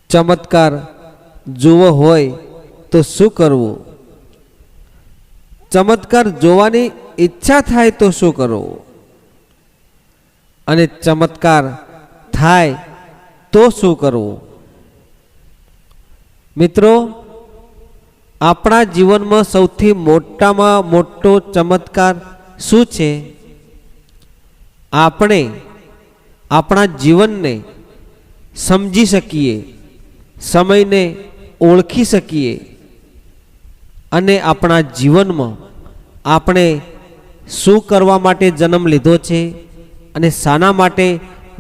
ચમત્કાર જોવો હોય તો શું કરવું? ચમત્કાર જોવાની ઈચ્છા થાય તો શું કરવું? અને ચમત્કાર થાય તો શું કરવું? મિત્રો, આપણા જીવનમાં સૌથી મોટામાં મોટો ચમત્કાર શું છે? આપણે આપણા જીવનને સમજી શકીએ, સમયને ઓળખી શકીએ અને આપણા જીવનમાં આપણે શું કરવા માટે જન્મ લીધો છે અને શાના માટે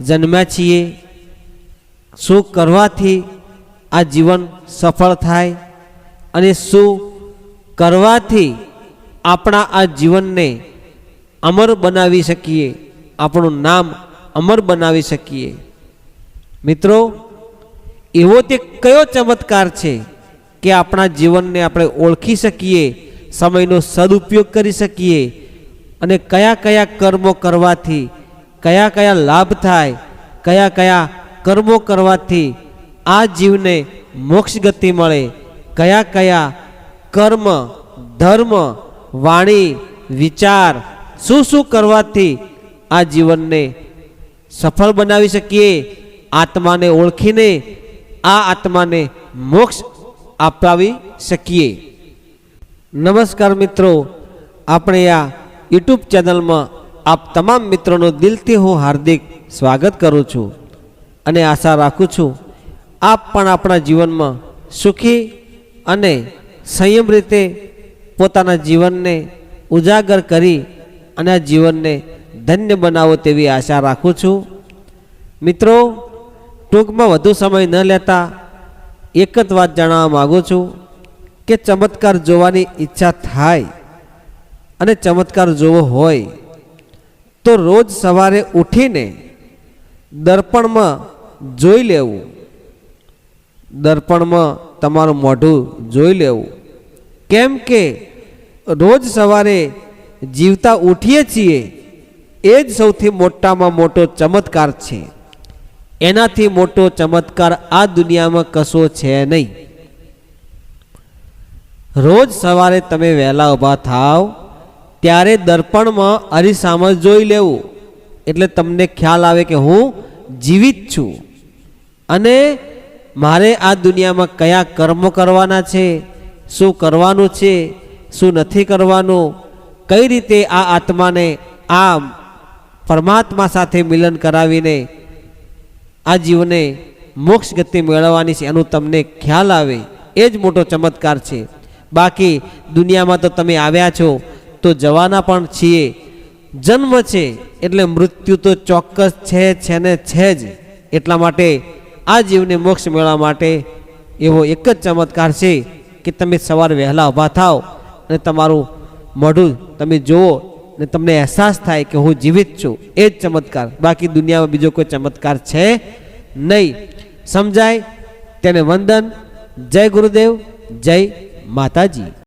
જન્મ્યા છીએ, શું કરવાથી આ જીવન સફળ થાય અને શું કરવાથી આપણા આ જીવનને અમર બનાવી શકીએ, આપણું નામ અમર બનાવી શકીએ. મિત્રો, એવો તે કયો ચમત્કાર છે કે આપણા જીવનને આપણે ઓળખી શકીએ, સમયનો સદુપયોગ કરી શકીએ અને કયા કયા કર્મો કરવાથી કયા કયા લાભ થાય, કયા કયા કર્મો કરવાથી આ જીવને મોક્ષ ગતિ મળે, કયા કયા કર્મ, ધર્મ, વાણી, વિચાર શું શું કરવાથી આ જીવનને સફળ બનાવી શકીએ, આત્માને ઓળખીને આ આત્માને મોક્ષ અપાવી શકીએ. નમસ્કાર મિત્રો, આપણે આ યુટ્યુબ ચેનલમાં આપ તમામ મિત્રોનું દિલથી હું હાર્દિક સ્વાગત કરું છું અને આશા રાખું છું આપ પણ આપણા જીવનમાં સુખી અને સંયમ રીતે પોતાના જીવનને ઉજાગર કરી અને આ જીવનને ધન્ય બનાવો તેવી આશા રાખું છું. મિત્રો, ટૂંકમાં વધુ સમય ન લેતા એક જ વાત જણાવવા માગું છું કે ચમત્કાર જોવાની ઈચ્છા થાય અને ચમત્કાર જોવો હોય તો રોજ સવારે ઉઠીને દર્પણમાં જોઈ લેવું, દર્પણમાં તમારું મોઢું જોઈ લેવું. કેમ કે રોજ સવારે જીવતા ઉઠીએ છીએ એ જ સૌથી મોટામાં મોટો ચમત્કાર છે. એનાથી મોટો ચમત્કાર આ દુનિયામાં કશો છે નહીં. રોજ સવારે તમે વહેલા ઊભા થાવ ત્યારે દર્પણમાં અરીસામાં જોઈ લેવું, એટલે તમને ખ્યાલ આવે કે હું જીવિત છું અને મારે આ દુનિયામાં કયા કર્મો કરવાના છે, શું કરવાનું છે, શું નથી કરવાનું, કઈ રીતે આ આત્માને આ પરમાત્મા સાથે મિલન કરાવીને આ જીવને મોક્ષ ગતિ મેળવવાની છે એનું તમને ખ્યાલ આવે, એ જ મોટો ચમત્કાર છે. બાકી દુનિયામાં તો તમે આવ્યા છો તો જવાના પણ છીએ, જન્મ છે એટલે મૃત્યુ તો ચોક્કસ છે ને છે જ. એટલા માટે આ જીવને મોક્ષ મેળવવા માટે એવો એક જ ચમત્કાર છે કે તમે સવારે વહેલા ઊભા થાવ અને તમારું મોઢું તમે જુઓ ને તમને અહેસાસ થાય કે હું જીવિત છું, એ જ ચમત્કાર. બાકી દુનિયામાં બીજો કોઈ ચમત્કાર છે નહીં. સમજાય તેને વંદન. જય ગુરુદેવ, જય માતાજી.